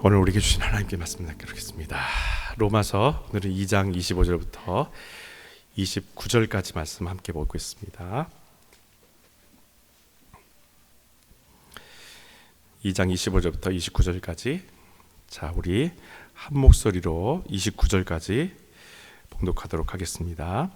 오늘 우리에게 주신 하나님께 말씀 나누겠습니다. 로마서 오늘은 2장 25절부터 29절까지 말씀 함께 보고 있습니다. 2장 25절부터 29절까지 자, 우리 한 목소리로 29절까지 봉독하도록 하겠습니다.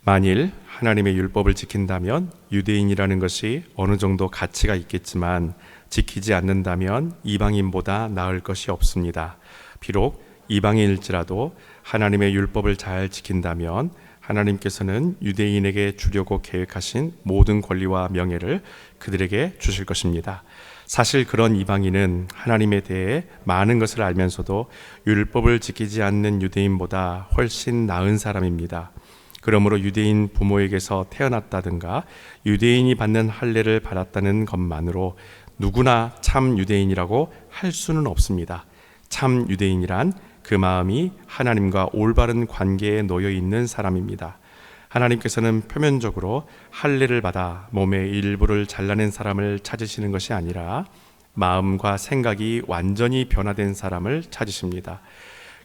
만일 하나님의 율법을 지킨다면 유대인이라는 것이 어느 정도 가치가 있겠지만 지키지 않는다면 이방인보다 나을 것이 없습니다. 비록 이방인일지라도 하나님의 율법을 잘 지킨다면 하나님께서는 유대인에게 주려고 계획하신 모든 권리와 명예를 그들에게 주실 것입니다. 사실 그런 이방인은 하나님에 대해 많은 것을 알면서도 율법을 지키지 않는 유대인보다 훨씬 나은 사람입니다. 그러므로 유대인 부모에게서 태어났다든가 유대인이 받는 할례를 받았다는 것만으로 누구나 참 유대인이라고 할 수는 없습니다. 참 유대인이란 그 마음이 하나님과 올바른 관계에 놓여 있는 사람입니다. 하나님께서는 표면적으로 할례를 받아 몸의 일부를 잘라낸 사람을 찾으시는 것이 아니라 마음과 생각이 완전히 변화된 사람을 찾으십니다.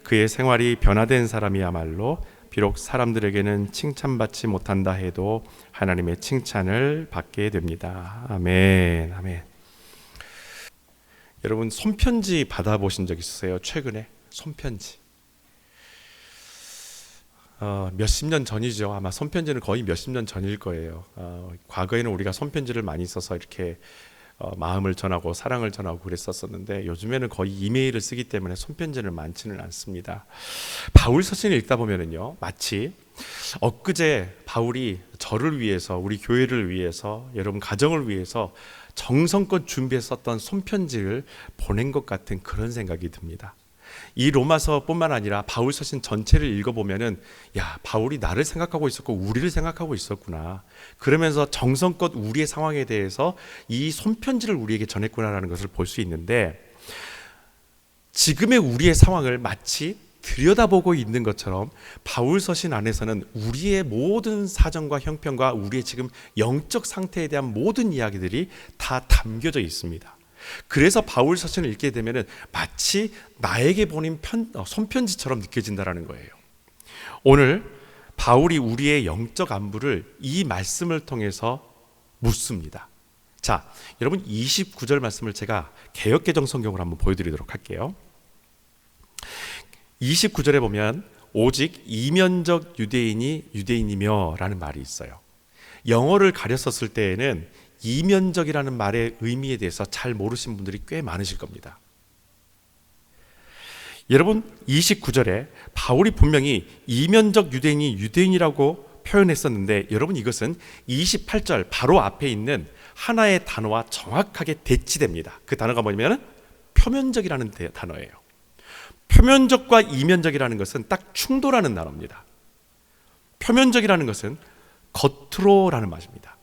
그의 생활이 변화된 사람이야말로 비록 사람들에게는 칭찬받지 못한다 해도 하나님의 칭찬을 받게 됩니다. 아멘. 아멘. 여러분 손편지 받아보신 적 있으세요? 최근에 손편지 몇십 년 전이죠. 아마 손편지는 거의 몇십 년 전일 거예요. 과거에는 우리가 손편지를 많이 써서 이렇게 마음을 전하고 사랑을 전하고 그랬었는데 요즘에는 거의 이메일을 쓰기 때문에 손편지를 많지는 않습니다. 바울 서신을 읽다 보면은요, 마치 엊그제 바울이 저를 위해서, 우리 교회를 위해서, 여러분 가정을 위해서 정성껏 준비했었던 손편지를 보낸 것 같은 그런 생각이 듭니다. 이 로마서뿐만 아니라 바울 서신 전체를 읽어보면은 야, 바울이 나를 생각하고 있었고 우리를 생각하고 있었구나, 그러면서 정성껏 우리의 상황에 대해서 이 손편지를 우리에게 전했구나라는 것을 볼 수 있는데, 지금의 우리의 상황을 마치 들여다보고 있는 것처럼 바울 서신 안에서는 우리의 모든 사정과 형편과 우리의 지금 영적 상태에 대한 모든 이야기들이 다 담겨져 있습니다. 그래서 바울 서신을 읽게 되면 마치 나에게 보낸 손편지처럼 느껴진다는 거예요. 오늘 바울이 우리의 영적 안부를 이 말씀을 통해서 묻습니다. 자, 여러분 29절 말씀을 제가 개역개정 성경으로 한번 보여드리도록 할게요. 29절에 보면 오직 이면적 유대인이 유대인이며 라는 말이 있어요. 영어를 가렸었을 때에는 이면적이라는 말의 의미에 대해서 잘 모르신 분들이 꽤 많으실 겁니다. 여러분 29절에 바울이 분명히 이면적 유대인이 유대인이라고 표현했었는데, 여러분 이것은 28절 바로 앞에 있는 하나의 단어와 정확하게 대치됩니다. 그 단어가 뭐냐면 표면적이라는 단어예요. 표면적과 이면적이라는 것은 딱 충돌하는 단어입니다. 표면적이라는 것은 겉으로라는 말입니다.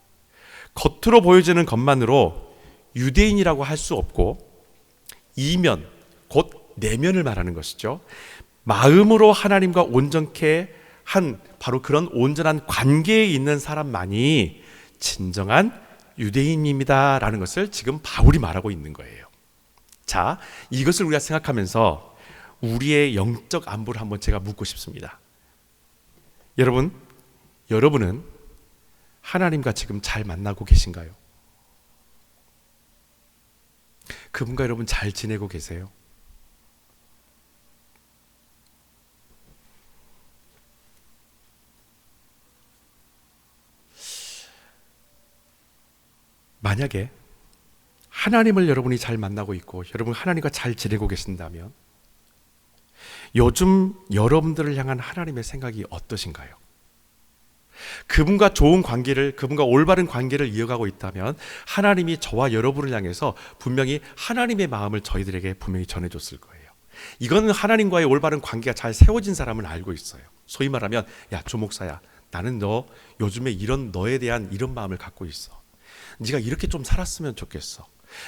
겉으로 보여지는 것만으로 유대인이라고 할 수 없고, 이면, 곧 내면을 말하는 것이죠. 마음으로 하나님과 온전케 한 바로 그런 온전한 관계에 있는 사람만이 진정한 유대인입니다 라는 것을 지금 바울이 말하고 있는 거예요. 자, 이것을 우리가 생각하면서 우리의 영적 안부를 한번 제가 묻고 싶습니다. 여러분은 하나님과 지금 잘 만나고 계신가요? 그분과 여러분 잘 지내고 계세요? 만약에 하나님을 여러분이 잘 만나고 있고 여러분 하나님과 잘 지내고 계신다면 요즘 여러분들을 향한 하나님의 생각이 어떠신가요? 그분과 좋은 관계를, 그분과 올바른 관계를 이어가고 있다면 하나님이 저와 여러분을 향해서 분명히 하나님의 마음을 저희들에게 분명히 전해줬을 거예요. 이거는 하나님과의 올바른 관계가 잘 세워진 사람은 알고 있어요. 소위 말하면 야, 조 목사야, 나는 너 요즘에 이런 너에 대한 이런 마음을 갖고 있어. 네가 이렇게 좀 살았으면 좋겠어.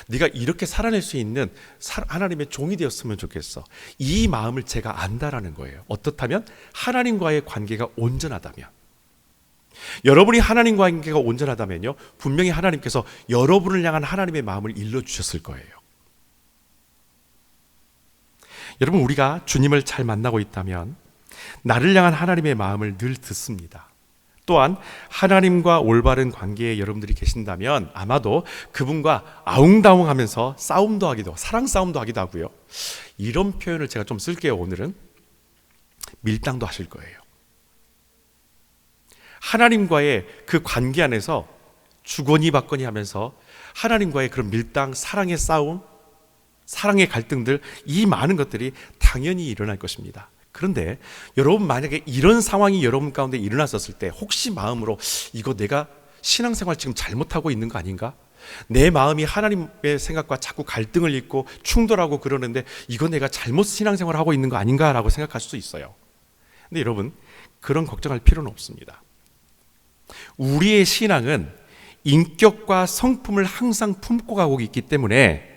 네가 이렇게 살아낼 수 있는 하나님의 종이 되었으면 좋겠어. 이 마음을 제가 안다라는 거예요. 어떻다면 하나님과의 관계가 온전하다면, 여러분이 하나님과의 관계가 온전하다면요, 분명히 하나님께서 여러분을 향한 하나님의 마음을 일러주셨을 거예요. 여러분, 우리가 주님을 잘 만나고 있다면 나를 향한 하나님의 마음을 늘 듣습니다. 또한 하나님과 올바른 관계에 여러분들이 계신다면 아마도 그분과 아웅다웅하면서 싸움도 하기도, 사랑 싸움도 하기도 하고요. 이런 표현을 제가 좀 쓸게요. 오늘은 밀당도 하실 거예요. 하나님과의 그 관계 안에서 주거니 받거니 하면서 하나님과의 그런 밀당, 사랑의 싸움, 사랑의 갈등들, 이 많은 것들이 당연히 일어날 것입니다. 그런데 여러분, 만약에 이런 상황이 여러분 가운데 일어났었을 때 혹시 마음으로 이거 내가 신앙생활 지금 잘못하고 있는 거 아닌가? 내 마음이 하나님의 생각과 자꾸 갈등을 잇고 충돌하고 그러는데 이거 내가 잘못 신앙생활을 하고 있는 거 아닌가? 라고 생각할 수도 있어요. 근데 여러분, 그런 걱정할 필요는 없습니다. 우리의 신앙은 인격과 성품을 항상 품고 가고 있기 때문에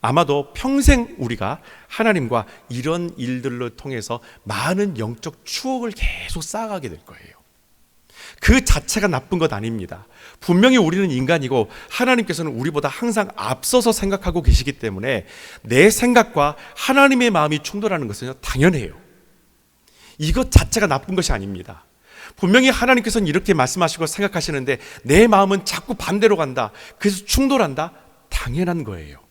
아마도 평생 우리가 하나님과 이런 일들을 통해서 많은 영적 추억을 계속 쌓아가게 될 거예요. 그 자체가 나쁜 것 아닙니다. 분명히 우리는 인간이고 하나님께서는 우리보다 항상 앞서서 생각하고 계시기 때문에 내 생각과 하나님의 마음이 충돌하는 것은 당연해요. 이것 자체가 나쁜 것이 아닙니다. 분명히 하나님께서는 이렇게 말씀하시고 생각하시는데 내 마음은 자꾸 반대로 간다, 그래서 충돌한다, 당연한 거예요.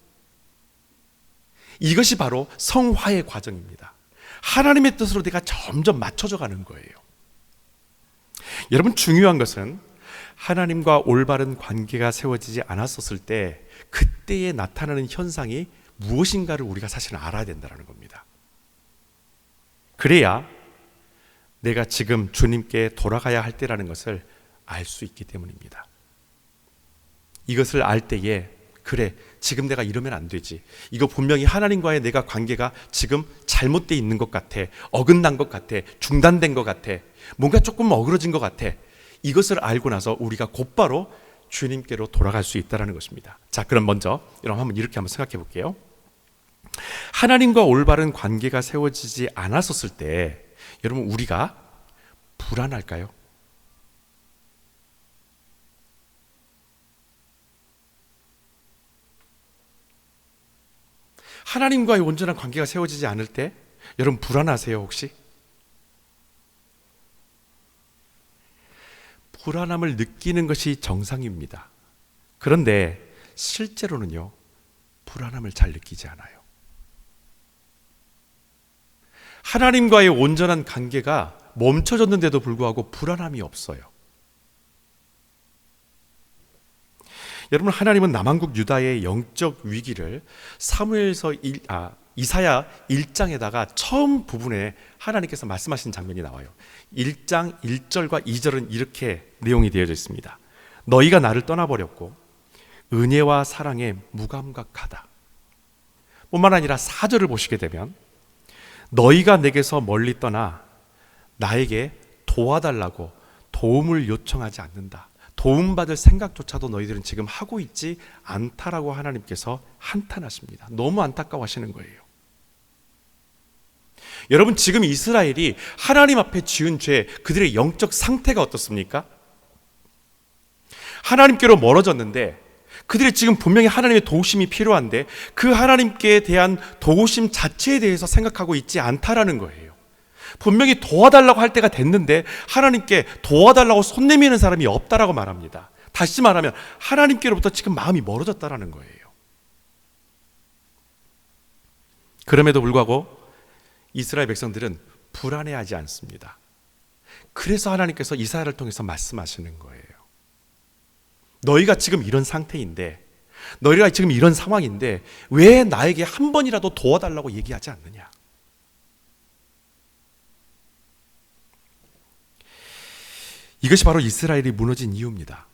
이것이 바로 성화의 과정입니다. 하나님의 뜻으로 내가 점점 맞춰져 가는 거예요. 여러분, 중요한 것은 하나님과 올바른 관계가 세워지지 않았었을 때 그때에 나타나는 현상이 무엇인가를 우리가 사실 알아야 된다는 겁니다. 그래야 내가 지금 주님께 돌아가야 할 때라는 것을 알 수 있기 때문입니다. 이것을 알 때에 그래, 지금 내가 이러면 안 되지. 이거 분명히 하나님과의 내가 관계가 지금 잘못되어 있는 것 같아. 어긋난 것 같아. 중단된 것 같아. 뭔가 조금 어그러진 것 같아. 이것을 알고 나서 우리가 곧바로 주님께로 돌아갈 수 있다는 것입니다. 자, 그럼 먼저 여러분 이렇게 한번 생각해 볼게요. 하나님과 올바른 관계가 세워지지 않았었을 때 여러분, 우리가 불안할까요? 하나님과의 온전한 관계가 세워지지 않을 때 여러분 불안하세요 혹시? 불안함을 느끼는 것이 정상입니다. 그런데 실제로는요, 불안함을 잘 느끼지 않아요. 하나님과의 온전한 관계가 멈춰졌는데도 불구하고 불안함이 없어요. 여러분, 하나님은 남한국 유다의 영적 위기를 이사야 1장에다가 처음 부분에 하나님께서 말씀하신 장면이 나와요. 1장 1절과 2절은 이렇게 내용이 되어져 있습니다. 너희가 나를 떠나버렸고 은혜와 사랑에 무감각하다. 뿐만 아니라 4절을 보시게 되면 너희가 내게서 멀리 떠나 나에게 도와달라고 도움을 요청하지 않는다. 도움받을 생각조차도 너희들은 지금 하고 있지 않다라고 하나님께서 한탄하십니다. 너무 안타까워하시는 거예요. 여러분, 지금 이스라엘이 하나님 앞에 지은 죄, 그들의 영적 상태가 어떻습니까? 하나님께로 멀어졌는데 그들이 지금 분명히 하나님의 도우심이 필요한데 그 하나님께 대한 도우심 자체에 대해서 생각하고 있지 않다라는 거예요. 분명히 도와달라고 할 때가 됐는데 하나님께 도와달라고 손 내미는 사람이 없다라고 말합니다. 다시 말하면 하나님께로부터 지금 마음이 멀어졌다라는 거예요. 그럼에도 불구하고 이스라엘 백성들은 불안해하지 않습니다. 그래서 하나님께서 이사야를 통해서 말씀하시는 거예요. 너희가 지금 이런 상태인데, 너희가 지금 이런 상황인데 왜 나에게 한 번이라도 도와달라고 얘기하지 않느냐? 이것이 바로 이스라엘이 무너진 이유입니다.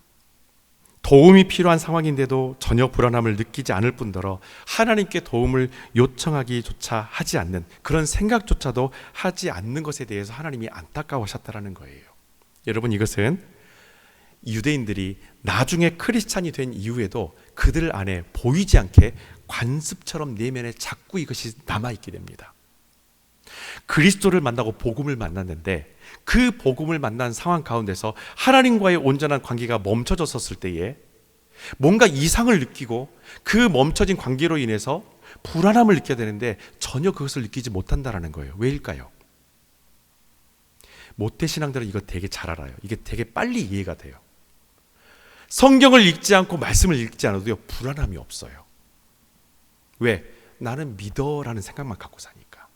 도움이 필요한 상황인데도 전혀 불안함을 느끼지 않을 뿐더러 하나님께 도움을 요청하기조차 하지 않는, 그런 생각조차도 하지 않는 것에 대해서 하나님이 안타까워하셨다는 거예요. 여러분, 이것은 유대인들이 나중에 크리스찬이 된 이후에도 그들 안에 보이지 않게 관습처럼 내면에 자꾸 이것이 남아있게 됩니다. 그리스도를 만나고 복음을 만났는데 그 복음을 만난 상황 가운데서 하나님과의 온전한 관계가 멈춰졌었을 때에 뭔가 이상을 느끼고 그 멈춰진 관계로 인해서 불안함을 느껴야 되는데 전혀 그것을 느끼지 못한다라는 거예요. 왜일까요? 모태신앙들은 이거 되게 잘 알아요. 이게 되게 빨리 이해가 돼요. 성경을 읽지 않고 말씀을 읽지 않아도요, 불안함이 없어요. 왜? 나는 믿어라는 생각만 갖고 사니까.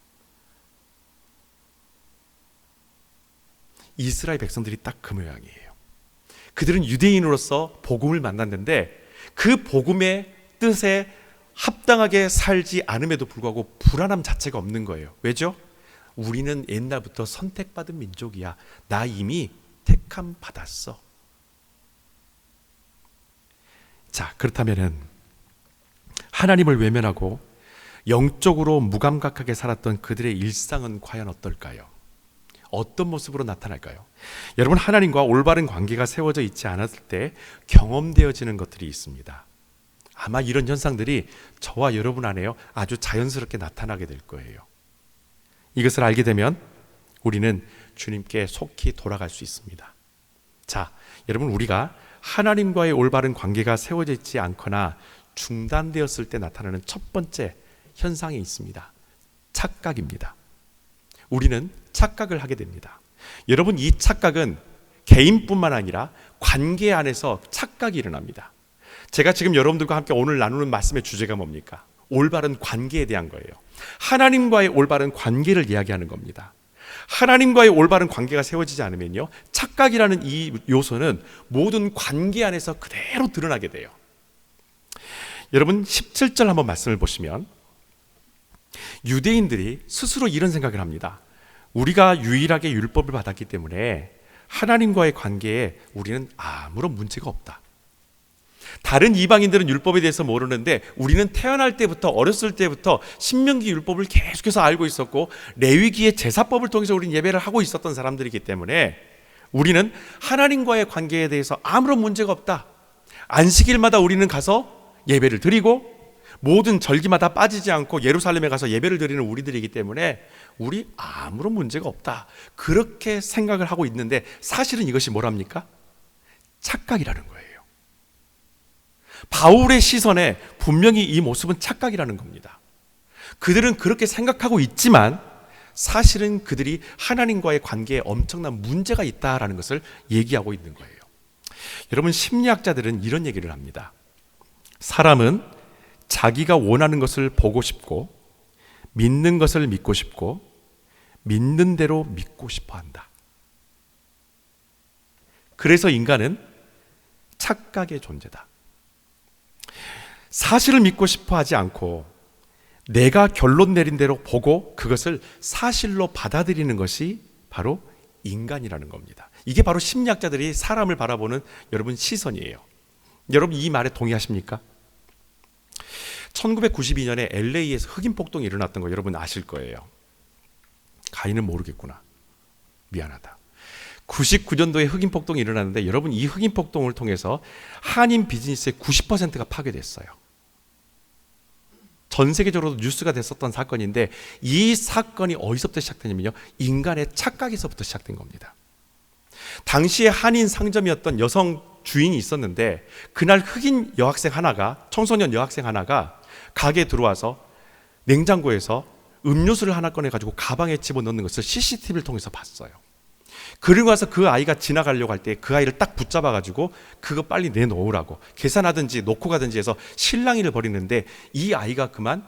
이스라엘 백성들이 딱 그 모양이에요. 그들은 유대인으로서 복음을 만났는데 그 복음의 뜻에 합당하게 살지 않음에도 불구하고 불안함 자체가 없는 거예요. 왜죠? 우리는 옛날부터 선택받은 민족이야. 나 이미 택함 받았어. 자, 그렇다면은 하나님을 외면하고 영적으로 무감각하게 살았던 그들의 일상은 과연 어떨까요? 어떤 모습으로 나타날까요? 여러분, 하나님과 올바른 관계가 세워져 있지 않았을 때 경험되어지는 것들이 있습니다. 아마 이런 현상들이 저와 여러분 안에요, 아주 자연스럽게 나타나게 될 거예요. 이것을 알게 되면 우리는 주님께 속히 돌아갈 수 있습니다. 자, 여러분, 우리가 하나님과의 올바른 관계가 세워져 있지 않거나 중단되었을 때 나타나는 첫 번째 현상이 있습니다. 착각입니다. 우리는 착각을 하게 됩니다. 여러분, 이 착각은 개인뿐만 아니라 관계 안에서 착각이 일어납니다. 제가 지금 여러분들과 함께 오늘 나누는 말씀의 주제가 뭡니까? 올바른 관계에 대한 거예요. 하나님과의 올바른 관계를 이야기하는 겁니다. 하나님과의 올바른 관계가 세워지지 않으면요, 착각이라는 이 요소는 모든 관계 안에서 그대로 드러나게 돼요. 여러분, 17절 한번 말씀을 보시면 유대인들이 스스로 이런 생각을 합니다. 우리가 유일하게 율법을 받았기 때문에 하나님과의 관계에 우리는 아무런 문제가 없다. 다른 이방인들은 율법에 대해서 모르는데 우리는 태어날 때부터, 어렸을 때부터 신명기 율법을 계속해서 알고 있었고 레위기의 제사법을 통해서 우리는 예배를 하고 있었던 사람들이기 때문에 우리는 하나님과의 관계에 대해서 아무런 문제가 없다. 안식일마다 우리는 가서 예배를 드리고 모든 절기마다 빠지지 않고 예루살렘에 가서 예배를 드리는 우리들이기 때문에 우리 아무런 문제가 없다. 그렇게 생각을 하고 있는데 사실은 이것이 뭐랍니까? 착각이라는 거예요. 바울의 시선에 분명히 이 모습은 착각이라는 겁니다. 그들은 그렇게 생각하고 있지만 사실은 그들이 하나님과의 관계에 엄청난 문제가 있다라는 것을 얘기하고 있는 거예요. 여러분, 심리학자들은 이런 얘기를 합니다. 사람은 자기가 원하는 것을 보고 싶고 믿는 것을 믿고 싶고 믿는 대로 믿고 싶어 한다. 그래서 인간은 착각의 존재다. 사실을 믿고 싶어 하지 않고 내가 결론 내린 대로 보고 그것을 사실로 받아들이는 것이 바로 인간이라는 겁니다. 이게 바로 심리학자들이 사람을 바라보는 여러분 시선이에요. 여러분, 이 말에 동의하십니까? 1992년에 LA에서 흑인 폭동이 일어났던 거 여러분 아실 거예요. 가인은 모르겠구나. 미안하다. 99년도에 흑인 폭동이 일어났는데 여러분, 이 흑인 폭동을 통해서 한인 비즈니스의 90%가 파괴됐어요. 전 세계적으로 뉴스가 됐었던 사건인데 이 사건이 어디서부터 시작되냐면요, 인간의 착각에서부터 시작된 겁니다. 당시에 한인 상점이었던 여성 주인이 있었는데 그날 흑인 여학생 하나가, 청소년 여학생 하나가 가게에 들어와서 냉장고에서 음료수를 하나 꺼내가지고 가방에 집어넣는 것을 CCTV를 통해서 봤어요. 그리고 와서 그 아이가 지나가려고 할 때 그 아이를 딱 붙잡아가지고 그거 빨리 내놓으라고, 계산하든지 놓고 가든지 해서 실랑이를 벌이는데 이 아이가 그만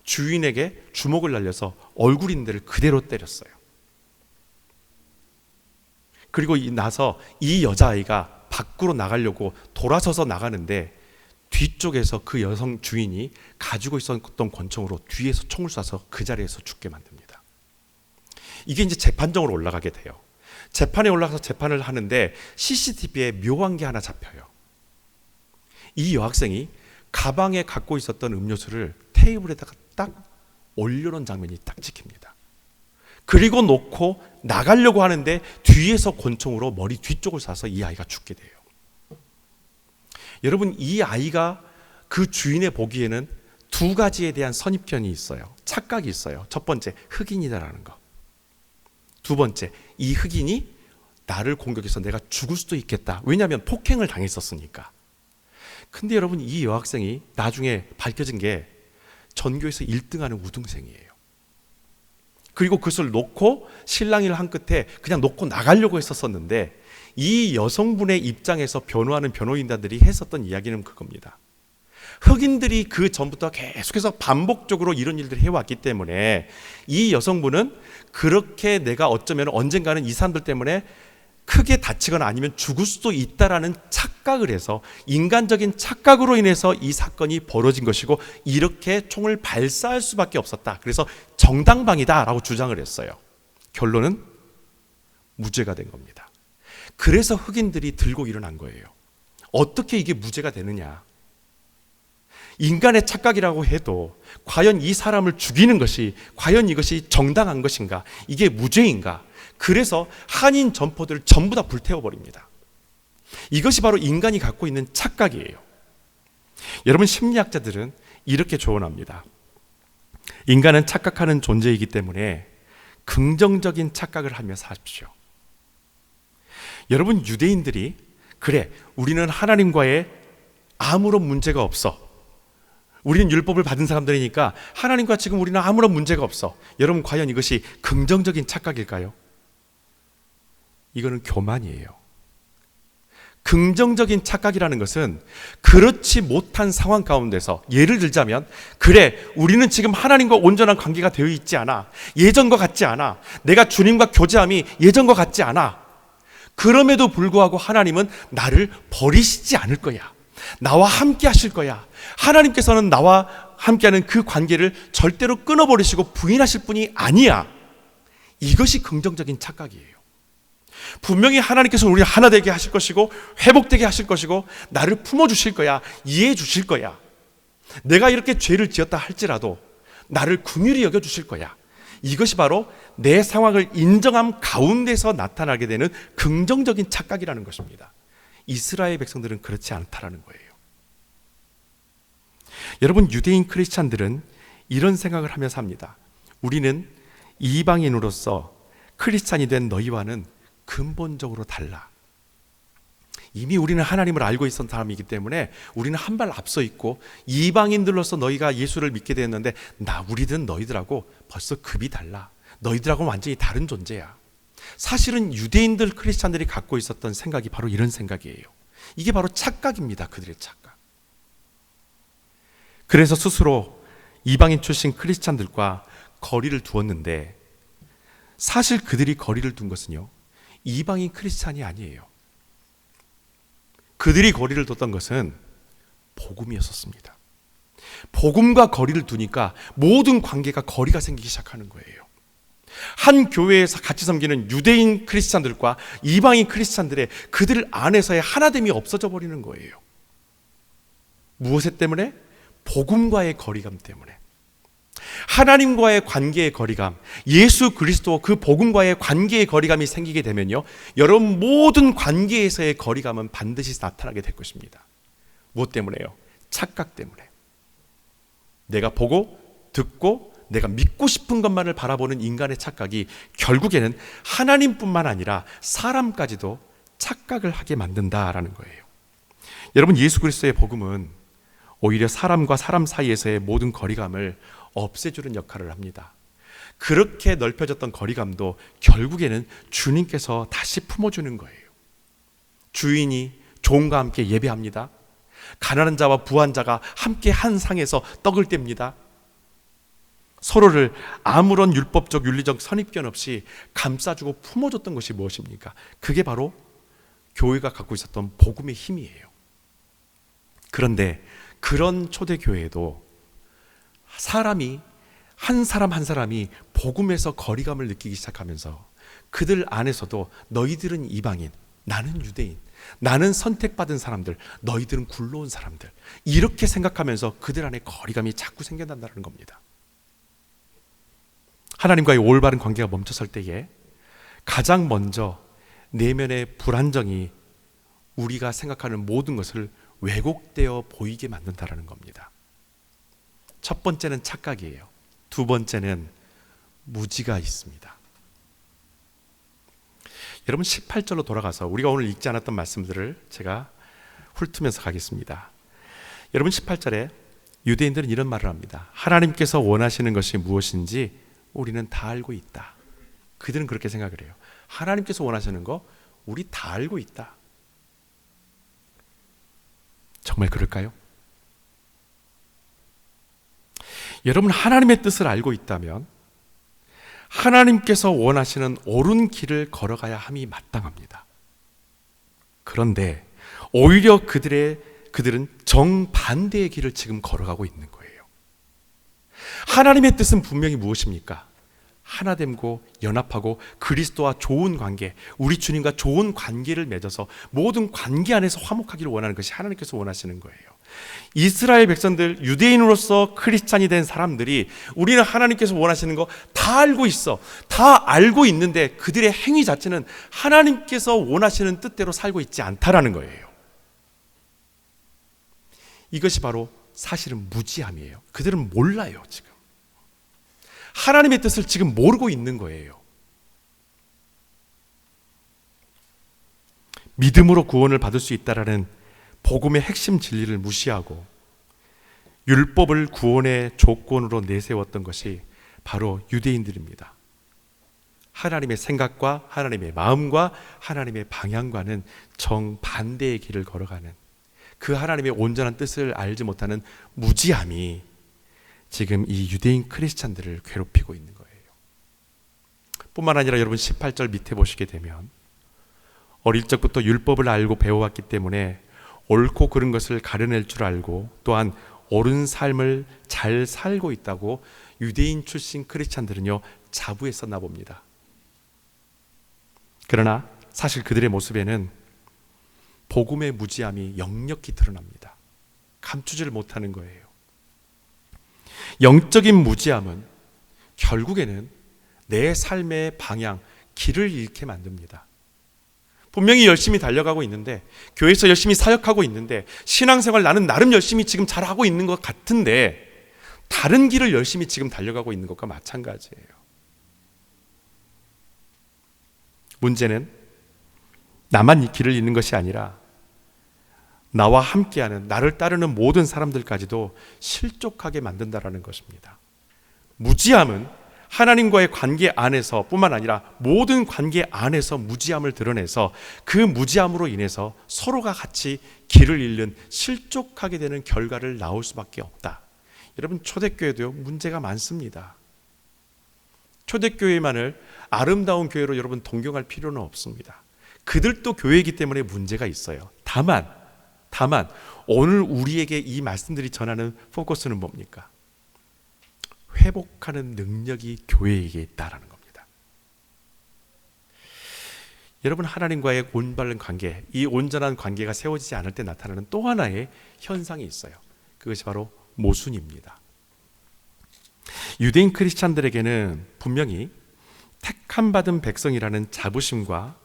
주인에게 주먹을 날려서 얼굴 있는 데를 그대로 때렸어요. 그리고 나서 이 여자아이가 밖으로 나가려고 돌아서서 나가는데 뒤쪽에서 그 여성 주인이 가지고 있었던 권총으로 뒤에서 총을 쏴서 그 자리에서 죽게 만듭니다. 이게 이제 재판정으로 올라가게 돼요. 재판에 올라가서 재판을 하는데 CCTV에 묘한 게 하나 잡혀요. 이 여학생이 가방에 갖고 있었던 음료수를 테이블에다가 딱 올려놓은 장면이 딱 찍힙니다. 그리고 놓고 나가려고 하는데 뒤에서 권총으로 머리 뒤쪽을 쏴서 이 아이가 죽게 돼요. 여러분, 이 아이가 그 주인의 보기에는 두 가지에 대한 선입견이 있어요. 착각이 있어요. 첫 번째, 흑인이다라는 거. 두 번째, 이 흑인이 나를 공격해서 내가 죽을 수도 있겠다. 왜냐하면 폭행을 당했었으니까. 근데 여러분, 이 여학생이 나중에 밝혀진 게 전교에서 1등하는 우등생이에요. 그리고 그것을 놓고 실랑이를 한 끝에 그냥 놓고 나가려고 했었는데, 이 여성분의 입장에서 변호하는 변호인단들이 했었던 이야기는 그겁니다. 흑인들이 그 전부터 계속해서 반복적으로 이런 일들을 해왔기 때문에 이 여성분은 그렇게 내가 어쩌면 언젠가는 이 사람들 때문에 크게 다치거나 아니면 죽을 수도 있다라는 착각을 해서, 인간적인 착각으로 인해서 이 사건이 벌어진 것이고 이렇게 총을 발사할 수밖에 없었다. 그래서 정당방위다라고 주장을 했어요. 결론은 무죄가 된 겁니다. 그래서 흑인들이 들고 일어난 거예요. 어떻게 이게 무죄가 되느냐? 인간의 착각이라고 해도 과연 이 사람을 죽이는 것이 과연 이것이 정당한 것인가? 이게 무죄인가? 그래서 한인 점포들을 전부 다 불태워버립니다. 이것이 바로 인간이 갖고 있는 착각이에요. 여러분, 심리학자들은 이렇게 조언합니다. 인간은 착각하는 존재이기 때문에 긍정적인 착각을 하며 사십시오. 여러분, 유대인들이 그래, 우리는 하나님과의 아무런 문제가 없어. 우리는 율법을 받은 사람들이니까 하나님과 지금 우리는 아무런 문제가 없어. 여러분, 과연 이것이 긍정적인 착각일까요? 이거는 교만이에요. 긍정적인 착각이라는 것은 그렇지 못한 상황 가운데서, 예를 들자면, 그래, 우리는 지금 하나님과 온전한 관계가 되어 있지 않아. 예전과 같지 않아. 내가 주님과 교제함이 예전과 같지 않아. 그럼에도 불구하고 하나님은 나를 버리시지 않을 거야. 나와 함께 하실 거야. 하나님께서는 나와 함께하는 그 관계를 절대로 끊어버리시고 부인하실 분이 아니야. 이것이 긍정적인 착각이에요. 분명히 하나님께서는 우리 하나 되게 하실 것이고 회복되게 하실 것이고 나를 품어주실 거야. 이해해 주실 거야. 내가 이렇게 죄를 지었다 할지라도 나를 긍휼히 여겨주실 거야. 이것이 바로 내 상황을 인정함 가운데서 나타나게 되는 긍정적인 착각이라는 것입니다. 이스라엘 백성들은 그렇지 않다라는 거예요. 여러분, 유대인 크리스찬들은 이런 생각을 하면서 합니다. 우리는 이방인으로서 크리스찬이 된 너희와는 근본적으로 달라. 이미 우리는 하나님을 알고 있었던 사람이기 때문에 우리는 한 발 앞서 있고, 이방인들로서 너희가 예수를 믿게 됐는데 우리든 너희들하고 벌써 급이 달라. 너희들하고는 완전히 다른 존재야. 사실은 유대인들 크리스찬들이 갖고 있었던 생각이 바로 이런 생각이에요. 이게 바로 착각입니다. 그들의 착각. 그래서 스스로 이방인 출신 크리스찬들과 거리를 두었는데, 사실 그들이 거리를 둔 것은요, 이방인 크리스찬이 아니에요. 그들이 거리를 뒀던 것은 복음이었습니다. 복음과 거리를 두니까 모든 관계가 거리가 생기기 시작하는 거예요. 한 교회에서 같이 섬기는 유대인 크리스찬들과 이방인 크리스찬들의 그들 안에서의 하나됨이 없어져 버리는 거예요. 무엇에 때문에? 복음과의 거리감 때문에. 하나님과의 관계의 거리감, 예수 그리스도 그 복음과의 관계의 거리감이 생기게 되면요, 여러분 모든 관계에서의 거리감은 반드시 나타나게 될 것입니다. 무엇 때문에요? 착각 때문에. 내가 보고 듣고 내가 믿고 싶은 것만을 바라보는 인간의 착각이 결국에는 하나님뿐만 아니라 사람까지도 착각을 하게 만든다라는 거예요. 여러분, 예수 그리스도의 복음은 오히려 사람과 사람 사이에서의 모든 거리감을 없애주는 역할을 합니다. 그렇게 넓혀졌던 거리감도 결국에는 주님께서 다시 품어주는 거예요. 주인이 종과 함께 예배합니다. 가난한 자와 부한 자가 함께 한 상에서 떡을 뗍니다. 서로를 아무런 율법적 윤리적 선입견 없이 감싸주고 품어줬던 것이 무엇입니까? 그게 바로 교회가 갖고 있었던 복음의 힘이에요. 그런데 그런 초대교회에도 한 사람 한 사람이 복음에서 거리감을 느끼기 시작하면서 그들 안에서도 너희들은 이방인, 나는 유대인, 나는 선택받은 사람들, 너희들은 굴러온 사람들, 이렇게 생각하면서 그들 안에 거리감이 자꾸 생겨난다는 겁니다. 하나님과의 올바른 관계가 멈춰설 때에 가장 먼저 내면의 불안정이 우리가 생각하는 모든 것을 왜곡되어 보이게 만든다는 겁니다. 첫 번째는 착각이에요. 두 번째는 무지가 있습니다. 여러분, 18절로 돌아가서 우리가 오늘 읽지 않았던 말씀들을 제가 훑으면서 가겠습니다. 여러분, 18절에 유대인들은 이런 말을 합니다. 하나님께서 원하시는 것이 무엇인지 우리는 다 알고 있다. 그들은 그렇게 생각을 해요. 하나님께서 원하시는 거 우리 다 알고 있다. 정말 그럴까요? 여러분, 하나님의 뜻을 알고 있다면 하나님께서 원하시는 옳은 길을 걸어가야 함이 마땅합니다. 그런데 오히려 그들은 정반대의 길을 지금 걸어가고 있는 거예요. 하나님의 뜻은 분명히 무엇입니까? 하나됨고 연합하고 그리스도와 좋은 관계, 우리 주님과 좋은 관계를 맺어서 모든 관계 안에서 화목하기를 원하는 것이 하나님께서 원하시는 거예요. 이스라엘 백성들, 유대인으로서 크리스찬이 된 사람들이 우리는 하나님께서 원하시는 거 다 알고 있어. 다 알고 있는데 그들의 행위 자체는 하나님께서 원하시는 뜻대로 살고 있지 않다라는 거예요. 이것이 바로 사실은 무지함이에요. 그들은 몰라요, 지금. 하나님의 뜻을 지금 모르고 있는 거예요. 믿음으로 구원을 받을 수 있다라는 복음의 핵심 진리를 무시하고 율법을 구원의 조건으로 내세웠던 것이 바로 유대인들입니다. 하나님의 생각과 하나님의 마음과 하나님의 방향과는 정반대의 길을 걸어가는 그 하나님의 온전한 뜻을 알지 못하는 무지함이 지금 이 유대인 크리스찬들을 괴롭히고 있는 거예요. 뿐만 아니라 여러분 18절 밑에 보시게 되면 어릴 적부터 율법을 알고 배워왔기 때문에 옳고 그른 것을 가려낼 줄 알고 또한 옳은 삶을 잘 살고 있다고 유대인 출신 크리스찬들은요 자부했었나 봅니다. 그러나 사실 그들의 모습에는 복음의 무지함이 역력히 드러납니다. 감추지를 못하는 거예요. 영적인 무지함은 결국에는 내 삶의 방향, 길을 잃게 만듭니다. 분명히 열심히 달려가고 있는데, 교회에서 열심히 사역하고 있는데, 신앙생활 나는 나름 열심히 지금 잘하고 있는 것 같은데 다른 길을 열심히 지금 달려가고 있는 것과 마찬가지예요. 문제는 나만 이 길을 잃는 것이 아니라 나와 함께하는, 나를 따르는 모든 사람들까지도 실족하게 만든다라는 것입니다. 무지함은 하나님과의 관계 안에서 뿐만 아니라 모든 관계 안에서 무지함을 드러내서 그 무지함으로 인해서 서로가 같이 길을 잃는 실족하게 되는 결과를 낳을 수밖에 없다. 여러분, 초대교회도요 문제가 많습니다. 초대교회만을 아름다운 교회로 여러분 동경할 필요는 없습니다. 그들도 교회이기 때문에 문제가 있어요. 다만 오늘 우리에게 이 말씀들이 전하는 포커스는 뭡니까? 회복하는 능력이 교회에게 있다라는 겁니다. 여러분, 하나님과의 올바른 관계, 이 온전한 관계가 세워지지 않을 때 나타나는 또 하나의 현상이 있어요. 그것이 바로 모순입니다. 유대인 크리스찬들에게는 분명히 택함 받은 백성이라는 자부심과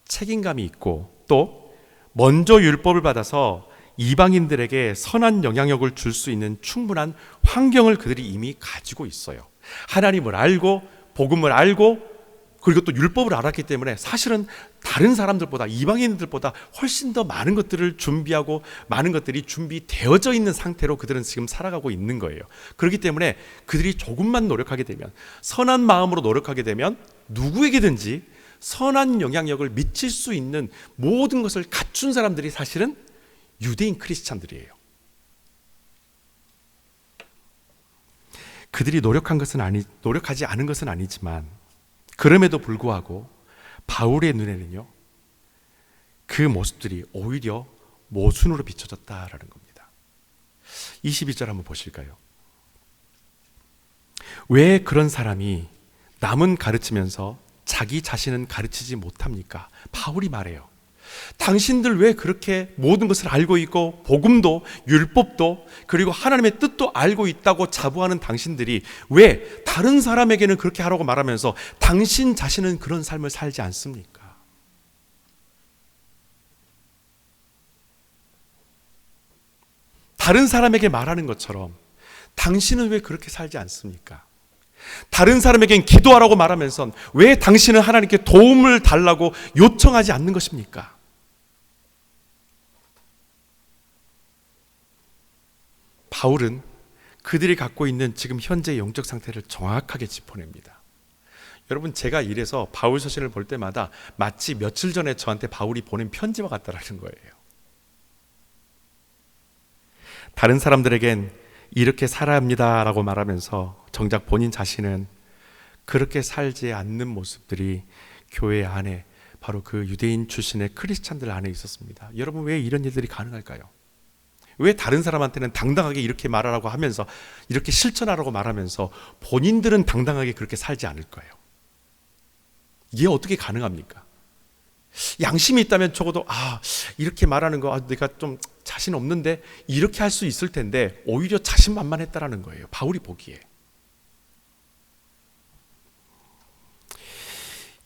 책임감이 있고 또 먼저 율법을 받아서 이방인들에게 선한 영향력을 줄 수 있는 충분한 환경을 그들이 이미 가지고 있어요. 하나님을 알고 복음을 알고 그리고 또 율법을 알았기 때문에 사실은 다른 사람들보다, 이방인들보다 훨씬 더 많은 것들을 준비하고 많은 것들이 준비되어져 있는 상태로 그들은 지금 살아가고 있는 거예요. 그렇기 때문에 그들이 조금만 노력하게 되면, 선한 마음으로 노력하게 되면 누구에게든지 선한 영향력을 미칠 수 있는 모든 것을 갖춘 사람들이 사실은 유대인 크리스찬들이에요. 그들이 노력하지 않은 것은 아니지만 그럼에도 불구하고 바울의 눈에는요 그 모습들이 오히려 모순으로 비춰졌다라는 겁니다. 22절 한번 보실까요? 왜 그런 사람이 남은 가르치면서 자기 자신은 가르치지 못합니까? 바울이 말해요. 당신들 왜 그렇게 모든 것을 알고 있고 복음도 율법도 그리고 하나님의 뜻도 알고 있다고 자부하는 당신들이 왜 다른 사람에게는 그렇게 하라고 말하면서 당신 자신은 그런 삶을 살지 않습니까? 다른 사람에게 말하는 것처럼 당신은 왜 그렇게 살지 않습니까? 다른 사람에겐 기도하라고 말하면서 왜 당신은 하나님께 도움을 달라고 요청하지 않는 것입니까? 바울은 그들이 갖고 있는 지금 현재 영적 상태를 정확하게 짚어냅니다. 여러분, 제가 이래서 바울 서신을 볼 때마다 마치 며칠 전에 저한테 바울이 보낸 편지와 같다라는 거예요. 다른 사람들에겐 이렇게 살아야 합니다라고 말하면서 정작 본인 자신은 그렇게 살지 않는 모습들이 교회 안에, 바로 그 유대인 출신의 크리스찬들 안에 있었습니다. 여러분, 왜 이런 일들이 가능할까요? 왜 다른 사람한테는 당당하게 이렇게 말하라고 하면서, 이렇게 실천하라고 말하면서 본인들은 당당하게 그렇게 살지 않을 거예요? 이게 어떻게 가능합니까? 양심이 있다면 적어도 이렇게 말하는 거 내가 좀 자신 없는데 이렇게 할 수 있을 텐데 오히려 자신만만했다라는 거예요, 바울이 보기에.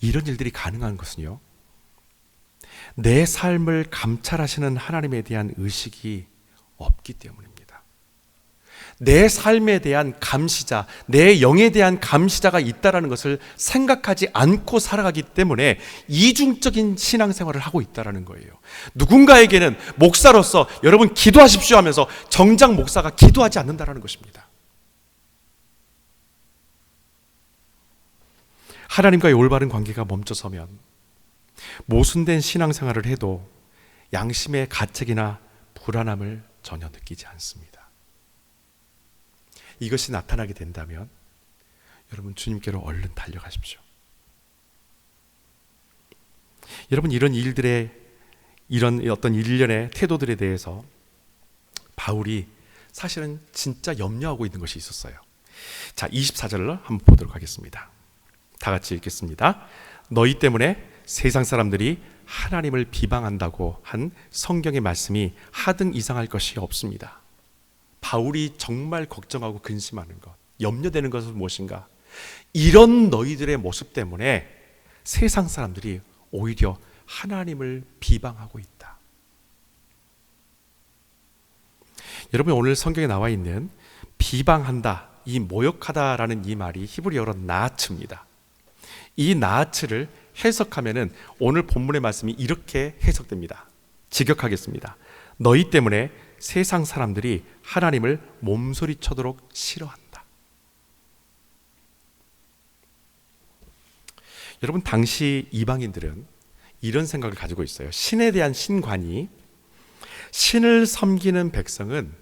이런 일들이 가능한 것은요, 내 삶을 감찰하시는 하나님에 대한 의식이 없기 때문입니다. 내 삶에 대한 감시자, 내 영에 대한 감시자가 있다는 것을 생각하지 않고 살아가기 때문에 이중적인 신앙생활을 하고 있다는 거예요. 누군가에게는 목사로서 여러분 기도하십시오 하면서 정작 목사가 기도하지 않는다는 것입니다. 하나님과의 올바른 관계가 멈춰서면 모순된 신앙생활을 해도 양심의 가책이나 불안함을 전혀 느끼지 않습니다. 이것이 나타나게 된다면 여러분, 주님께로 얼른 달려가십시오. 여러분, 이런 일들의, 이런 어떤 일련의 태도들에 대해서 바울이 사실은 진짜 염려하고 있는 것이 있었어요. 자, 24절을 한번 보도록 하겠습니다. 다 같이 읽겠습니다. 너희 때문에 세상 사람들이 하나님을 비방한다고 한 성경의 말씀이 하등 이상할 것이 없습니다. 바울이 정말 걱정하고 근심하는 것, 염려되는 것은 무엇인가? 이런 너희들의 모습 때문에 세상 사람들이 오히려 하나님을 비방하고 있다. 여러분, 오늘 성경에 나와 있는 비방한다, 이 모욕하다라는 이 말이 히브리어로 나아츠입니다. 이 나아츠를 해석하면은 오늘 본문의 말씀이 이렇게 해석됩니다. 직역하겠습니다. 너희 때문에 세상 사람들이 하나님을 몸소리쳐도록 싫어한다. 여러분, 당시 이방인들은 이런 생각을 가지고 있어요. 신에 대한 신관이, 신을 섬기는 백성은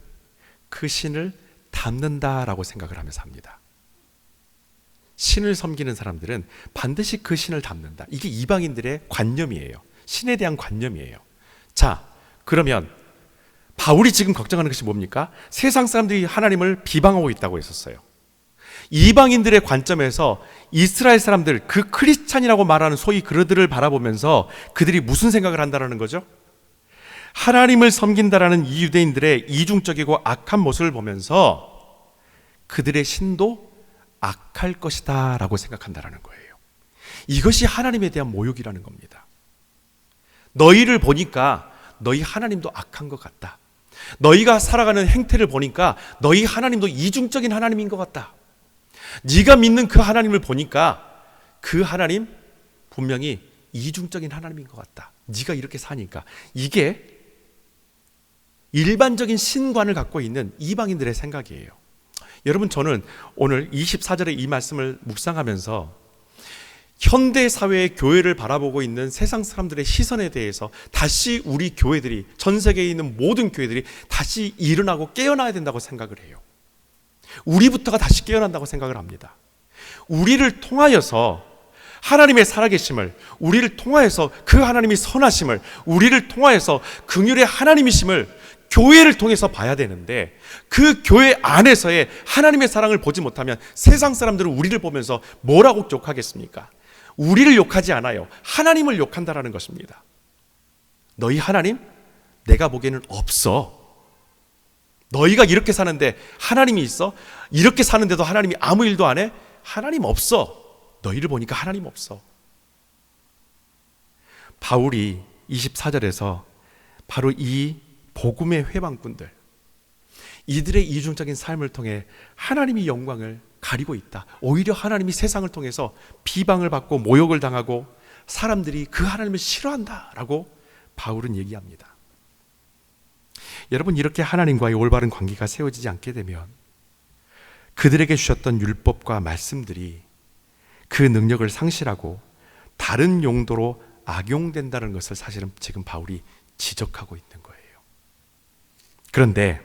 그 신을 닮는다라고 생각을 하면서 합니다. 신을 섬기는 사람들은 반드시 그 신을 닮는다. 이게 이방인들의 관념이에요. 신에 대한 관념이에요. 자, 그러면 바울이 지금 걱정하는 것이 뭡니까? 세상 사람들이 하나님을 비방하고 있다고 했었어요. 이방인들의 관점에서 이스라엘 사람들, 그 크리스찬이라고 말하는 소위 그들을 바라보면서 그들이 무슨 생각을 한다는 거죠? 하나님을 섬긴다라는 이 유대인들의 이중적이고 악한 모습을 보면서 그들의 신도 악할 것이다 라고 생각한다는 거예요. 이것이 하나님에 대한 모욕이라는 겁니다. 너희를 보니까 너희 하나님도 악한 것 같다. 너희가 살아가는 행태를 보니까 너희 하나님도 이중적인 하나님인 것 같다. 네가 믿는 그 하나님을 보니까 그 하나님 분명히 이중적인 하나님인 것 같다. 네가 이렇게 사니까. 이게 일반적인 신관을 갖고 있는 이방인들의 생각이에요. 여러분, 저는 오늘 24절의 이 말씀을 묵상하면서 현대 사회의 교회를 바라보고 있는 세상 사람들의 시선에 대해서 다시 우리 교회들이, 전 세계에 있는 모든 교회들이 다시 일어나고 깨어나야 된다고 생각을 해요. 우리부터가 다시 깨어난다고 생각을 합니다. 우리를 통하여서 하나님의 살아계심을, 우리를 통하여서 그 하나님이 선하심을, 우리를 통하여서 긍휼의 하나님이심을 교회를 통해서 봐야 되는데, 그 교회 안에서의 하나님의 사랑을 보지 못하면 세상 사람들은 우리를 보면서 뭐라고 욕하겠습니까? 우리를 욕하지 않아요. 하나님을 욕한다라는 것입니다. 너희 하나님? 내가 보기에는 없어. 너희가 이렇게 사는데 하나님이 있어? 이렇게 사는데도 하나님이 아무 일도 안 해? 하나님 없어. 너희를 보니까 하나님 없어. 바울이 24절에서 바로 이 복음의 회방꾼들, 이들의 이중적인 삶을 통해 하나님이 영광을 가리고 있다. 오히려 하나님이 세상을 통해서 비방을 받고 모욕을 당하고 사람들이 그 하나님을 싫어한다라고 바울은 얘기합니다. 여러분, 이렇게 하나님과의 올바른 관계가 세워지지 않게 되면 그들에게 주셨던 율법과 말씀들이 그 능력을 상실하고 다른 용도로 악용된다는 것을 사실은 지금 바울이 지적하고 있는 거예요. 그런데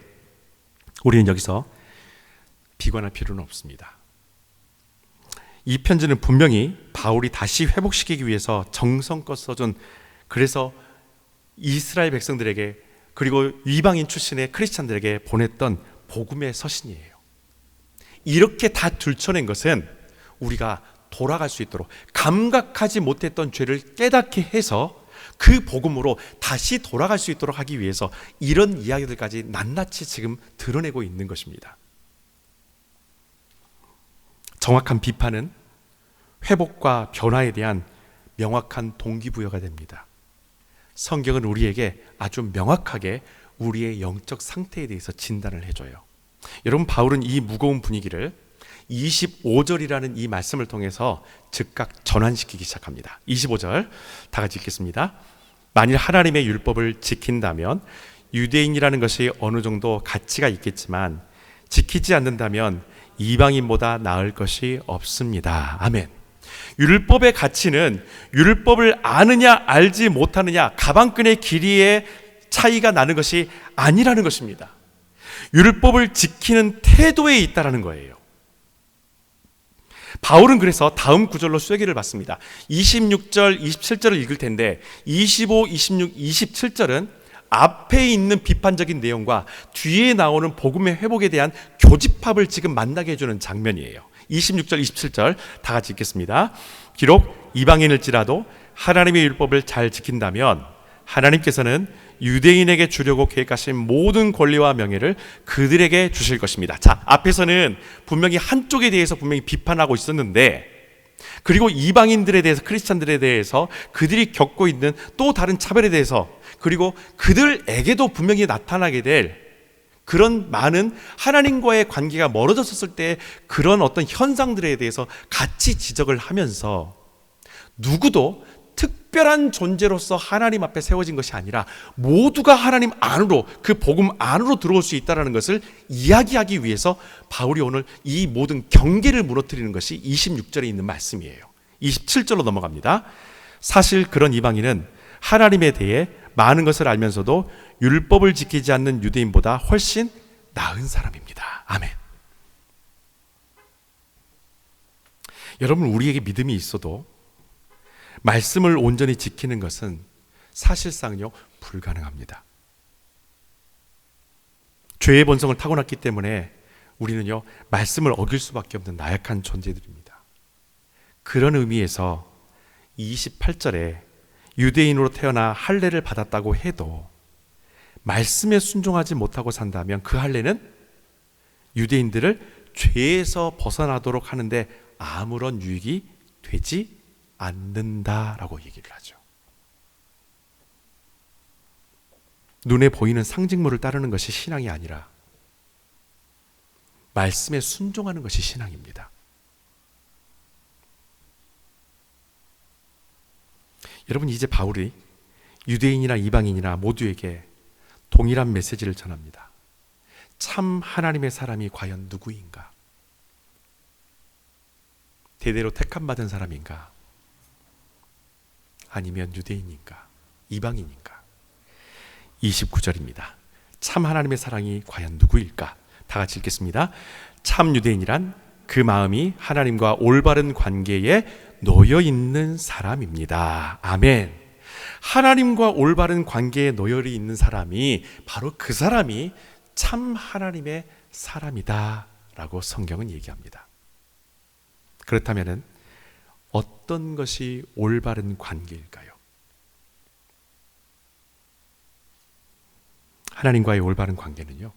우리는 여기서 비관할 필요는 없습니다. 이 편지는 분명히 바울이 다시 회복시키기 위해서 정성껏 써준, 그래서 이스라엘 백성들에게 그리고 이방인 출신의 크리스찬들에게 보냈던 복음의 서신이에요. 이렇게 다 들춰낸 것은 우리가 돌아갈 수 있도록, 감각하지 못했던 죄를 깨닫게 해서 그 복음으로 다시 돌아갈 수 있도록 하기 위해서 이런 이야기들까지 낱낱이 지금 드러내고 있는 것입니다. 정확한 비판은 회복과 변화에 대한 명확한 동기부여가 됩니다. 성경은 우리에게 아주 명확하게 우리의 영적 상태에 대해서 진단을 해줘요. 여러분, 바울은 이 무거운 분위기를 25절이라는 이 말씀을 통해서 즉각 전환시키기 시작합니다. 25절 다 같이 읽겠습니다. 만일 하나님의 율법을 지킨다면 유대인이라는 것이 어느 정도 가치가 있겠지만 지키지 않는다면 이방인보다 나을 것이 없습니다. 아멘. 율법의 가치는 율법을 아느냐 알지 못하느냐, 가방끈의 길이의 차이가 나는 것이 아니라는 것입니다. 율법을 지키는 태도에 있다라는 거예요. 바울은 그래서 다음 구절로 쐐기를 받습니다. 26절, 27절을 읽을 텐데 25, 26, 27절은 앞에 있는 비판적인 내용과 뒤에 나오는 복음의 회복에 대한 교집합을 지금 만나게 해주는 장면이에요. 26절, 27절 다 같이 읽겠습니다. 비록 이방인일지라도 하나님의 율법을 잘 지킨다면 하나님께서는 유대인에게 주려고 계획하신 모든 권리와 명예를 그들에게 주실 것입니다. 자, 앞에서는 분명히 한쪽에 대해서 분명히 비판하고 있었는데, 그리고 이방인들에 대해서, 크리스찬들에 대해서 그들이 겪고 있는 또 다른 차별에 대해서, 그리고 그들에게도 분명히 나타나게 될 그런 많은 하나님과의 관계가 멀어졌을 때 그런 어떤 현상들에 대해서 같이 지적을 하면서, 누구도 특별한 존재로서 하나님 앞에 세워진 것이 아니라 모두가 하나님 안으로, 그 복음 안으로 들어올 수 있다는 것을 이야기하기 위해서 바울이 오늘 이 모든 경계를 무너뜨리는 것이 26절에 있는 말씀이에요. 27절로 넘어갑니다. 사실 그런 이방인은 하나님에 대해 많은 것을 알면서도 율법을 지키지 않는 유대인보다 훨씬 나은 사람입니다. 아멘. 여러분, 우리에게 믿음이 있어도 말씀을 온전히 지키는 것은 사실상요 불가능합니다. 죄의 본성을 타고났기 때문에 우리는요 말씀을 어길 수밖에 없는 나약한 존재들입니다. 그런 의미에서 28절에 유대인으로 태어나 할례를 받았다고 해도 말씀에 순종하지 못하고 산다면 그 할례는 유대인들을 죄에서 벗어나도록 하는데 아무런 유익이 되지 않는다라고 얘기를 하죠. 눈에 보이는 상징물을 따르는 것이 신앙이 아니라 말씀에 순종하는 것이 신앙입니다. 여러분, 이제 바울이 유대인이나 이방인이나 모두에게 동일한 메시지를 전합니다. 참 하나님의 사람이 과연 누구인가? 대대로 택함받은 사람인가? 아니면 유대인인가? 이방인인가? 29절입니다. 참 하나님의 사랑이 과연 누구일까? 다 같이 읽겠습니다. 참 유대인이란 그 마음이 하나님과 올바른 관계에 놓여 있는 사람입니다. 아멘. 하나님과 올바른 관계에 놓여 있는 사람이, 바로 그 사람이 참 하나님의 사람이다 라고 성경은 얘기합니다. 그렇다면 어떤 것이 올바른 관계일까요? 하나님과의 올바른 관계는요,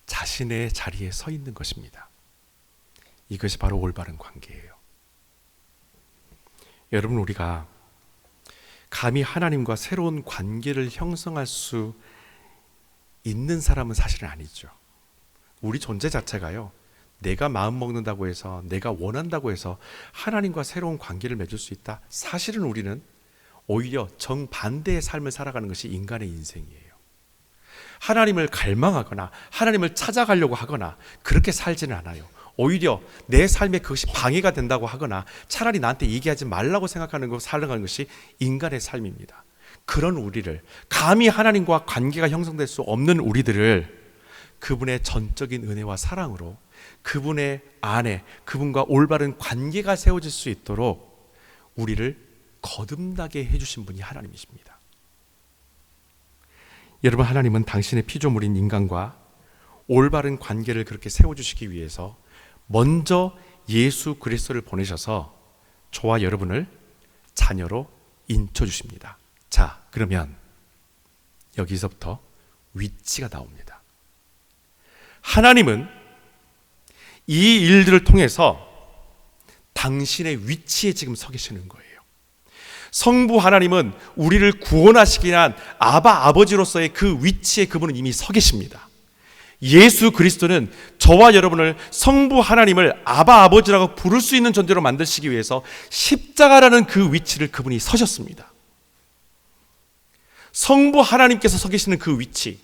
자신의 자리에 서 있는 것입니다. 이것이 바로 올바른 관계예요. 여러분, 우리가 감히 하나님과 새로운 관계를 형성할 수 있는 사람은 사실은 아니죠. 우리 존재 자체가요, 내가 마음 먹는다고 해서, 내가 원한다고 해서 하나님과 새로운 관계를 맺을 수 있다? 사실은 우리는 오히려 정반대의 삶을 살아가는 것이 인간의 인생이에요. 하나님을 갈망하거나 하나님을 찾아가려고 하거나 그렇게 살지는 않아요. 오히려 내 삶에 그것이 방해가 된다고 하거나 차라리 나한테 얘기하지 말라고 생각하는 것, 살아가는 것이 인간의 삶입니다. 그런 우리를, 감히 하나님과 관계가 형성될 수 없는 우리들을 그분의 전적인 은혜와 사랑으로 그분의 안에 그분과 올바른 관계가 세워질 수 있도록 우리를 거듭나게 해주신 분이 하나님이십니다. 여러분, 하나님은 당신의 피조물인 인간과 올바른 관계를 그렇게 세워주시기 위해서 먼저 예수 그리스도를 보내셔서 저와 여러분을 자녀로 인쳐주십니다. 자, 그러면 여기서부터 위치가 나옵니다. 하나님은 이 일들을 통해서 당신의 위치에 지금 서 계시는 거예요. 성부 하나님은 우리를 구원하시기 위한 아바 아버지로서의 그 위치에 그분은 이미 서 계십니다. 예수 그리스도는 저와 여러분을 성부 하나님을 아바 아버지라고 부를 수 있는 존재로 만드시기 위해서 십자가라는 그 위치를 그분이 서셨습니다. 성부 하나님께서 서 계시는 그 위치,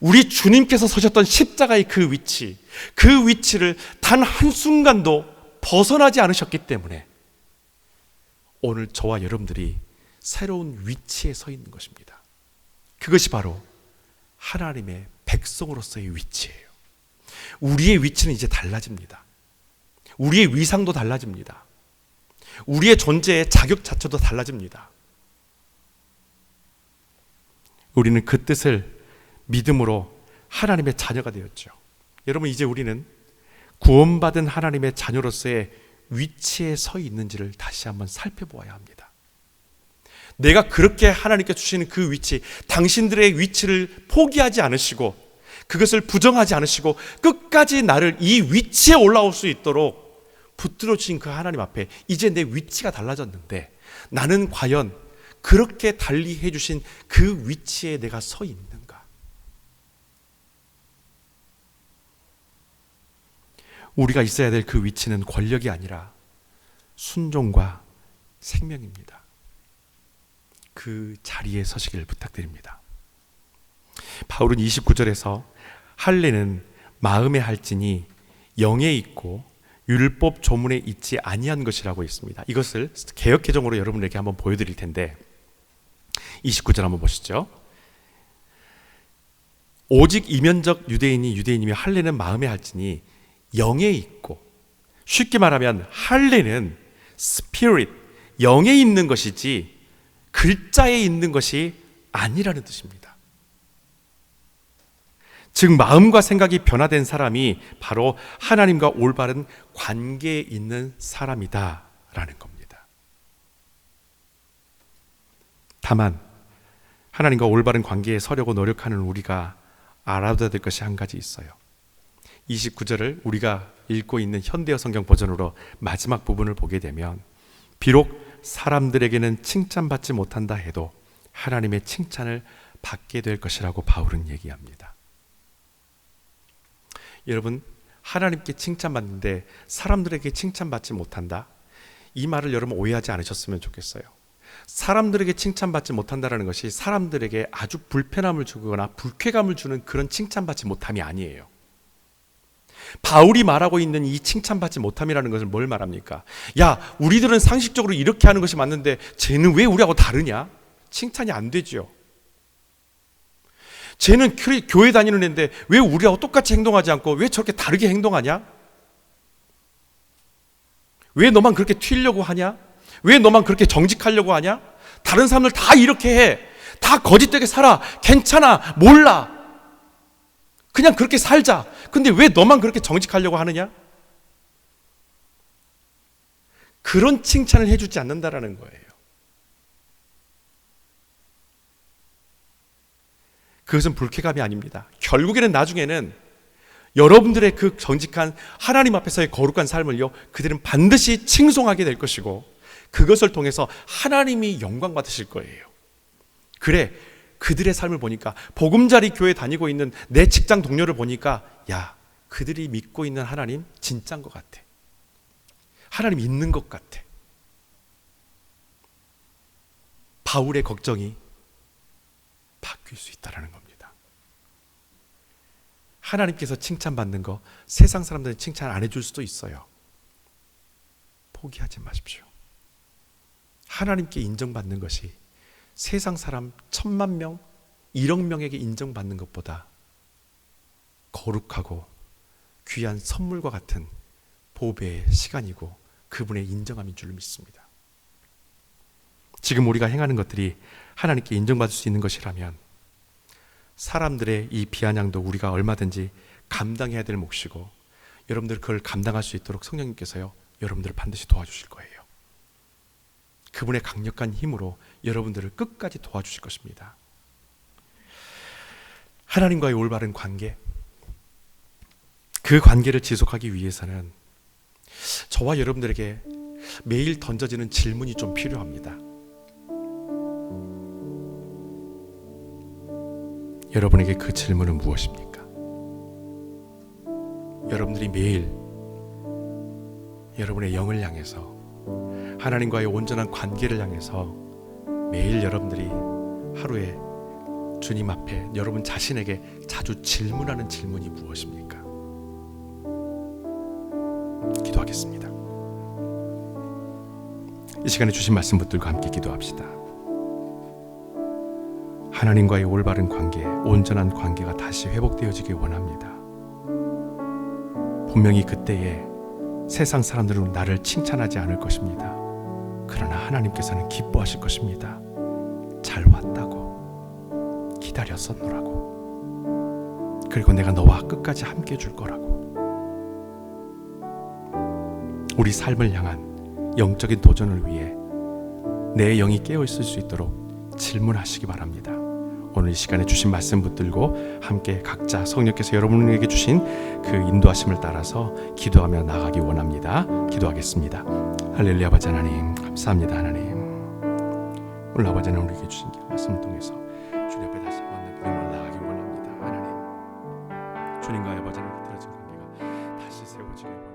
우리 주님께서 서셨던 십자가의 그 위치, 그 위치를 단 한순간도 벗어나지 않으셨기 때문에 오늘 저와 여러분들이 새로운 위치에 서 있는 것입니다. 그것이 바로 하나님의 백성으로서의 위치예요. 우리의 위치는 이제 달라집니다. 우리의 위상도 달라집니다. 우리의 존재의 자격 자체도 달라집니다. 우리는 그 뜻을 믿음으로 하나님의 자녀가 되었죠. 여러분, 이제 우리는 구원받은 하나님의 자녀로서의 위치에 서 있는지를 다시 한번 살펴보아야 합니다. 내가 그렇게 하나님께 주시는 그 위치, 당신들의 위치를 포기하지 않으시고 그것을 부정하지 않으시고 끝까지 나를 이 위치에 올라올 수 있도록 붙들어 주신 그 하나님 앞에 이제 내 위치가 달라졌는데 나는 과연 그렇게 달리 해주신 그 위치에 내가 서 있는가? 우리가 있어야 될 그 위치는 권력이 아니라 순종과 생명입니다. 그 자리에 서시기를 부탁드립니다. 바울은 29절에서 할례는 마음에 할지니 영에 있고 율법 조문에 있지 아니한 것이라고 했습니다. 이것을 개역개정으로 여러분에게 한번 보여드릴 텐데 29절 한번 보시죠. 오직 이면적 유대인이 유대인이며 할례는 마음에 할지니 영에 있고, 쉽게 말하면 할례는 스피릿, 영에 있는 것이지 글자에 있는 것이 아니라는 뜻입니다. 즉 마음과 생각이 변화된 사람이 바로 하나님과 올바른 관계에 있는 사람이다라는 겁니다. 다만 하나님과 올바른 관계에 서려고 노력하는 우리가 알아둬야 될 것이 한 가지 있어요. 29절을 우리가 읽고 있는 현대어 성경 버전으로 마지막 부분을 보게 되면 비록 사람들에게는 칭찬받지 못한다 해도 하나님의 칭찬을 받게 될 것이라고 바울은 얘기합니다. 여러분, 하나님께 칭찬받는데 사람들에게 칭찬받지 못한다? 이 말을 여러분 오해하지 않으셨으면 좋겠어요. 사람들에게 칭찬받지 못한다는 것이 사람들에게 아주 불편함을 주거나 불쾌감을 주는 그런 칭찬받지 못함이 아니에요. 바울이 말하고 있는 이 칭찬받지 못함이라는 것을 뭘 말합니까? 야, 우리들은 상식적으로 이렇게 하는 것이 맞는데 쟤는 왜 우리하고 다르냐? 칭찬이 안 되죠. 쟤는 교회 다니는 애인데 왜 우리하고 똑같이 행동하지 않고 왜 저렇게 다르게 행동하냐? 왜 너만 그렇게 튀려고 하냐? 왜 너만 그렇게 정직하려고 하냐? 다른 사람들 다 이렇게 해. 다 거짓되게 살아. 괜찮아. 몰라. 그냥 그렇게 살자. 근데 왜 너만 그렇게 정직하려고 하느냐? 그런 칭찬을 해주지 않는다라는 거예요. 그것은 불쾌감이 아닙니다. 결국에는 나중에는 여러분들의 그 정직한 하나님 앞에서의 거룩한 삶을요, 그들은 반드시 칭송하게 될 것이고 그것을 통해서 하나님이 영광 받으실 거예요. 그래, 그들의 삶을 보니까 보금자리 교회 다니고 있는 내 직장 동료를 보니까 야, 그들이 믿고 있는 하나님 진짜인 것 같아. 하나님 있는 것 같아. 바울의 걱정이 바뀔 수 있다는 겁니다. 하나님께서 칭찬받는 거 세상 사람들은 칭찬 안 해줄 수도 있어요. 포기하지 마십시오. 하나님께 인정받는 것이 세상 사람 1,000만 명, 1억 명에게 인정받는 것보다 거룩하고 귀한 선물과 같은 보배의 시간이고 그분의 인정함인 줄 믿습니다. 지금 우리가 행하는 것들이 하나님께 인정받을 수 있는 것이라면 사람들의 이 비아냥도 우리가 얼마든지 감당해야 될 몫이고 여러분들 그걸 감당할 수 있도록 성령님께서요 여러분들을 반드시 도와주실 거예요. 그분의 강력한 힘으로 여러분들을 끝까지 도와주실 것입니다. 하나님과의 올바른 관계, 그 관계를 지속하기 위해서는 저와 여러분들에게 매일 던져지는 질문이 좀 필요합니다. 여러분에게 그 질문은 무엇입니까? 여러분들이 매일 여러분의 영을 향해서 하나님과의 온전한 관계를 향해서 매일 여러분들이 하루에 주님 앞에 여러분 자신에게 자주 질문하는 질문이 무엇입니까? 기도하겠습니다. 이 시간에 주신 말씀 붙들고 함께 기도합시다. 하나님과의 올바른 관계, 온전한 관계가 다시 회복되어지길 원합니다. 분명히 그때에 세상 사람들은 나를 칭찬하지 않을 것입니다. 그러나 하나님께서는 기뻐하실 것입니다. 잘 왔다고, 기다렸었노라고, 그리고 내가 너와 끝까지 함께 해줄 거라고. 우리 삶을 향한 영적인 도전을 위해 내 영이 깨어있을 수 있도록 질문하시기 바랍니다. 오늘 이 시간에 주신 말씀 붙들고 함께 각자 성령께서 여러분에게 주신 그 인도하심을 따라서 기도하며 나가기 원합니다. 기도하겠습니다. 할렐루야. 아버지 하나님 감사합니다. 하나님 오늘 아버지 하나님 우리에게 주신 말씀을 통해서 주님 앞에 다시 한번 부름으로 나가기 원합니다. 하나님 주님과 아버지 하나님 흐트러진 관계가 다시 세워지길 원합니다.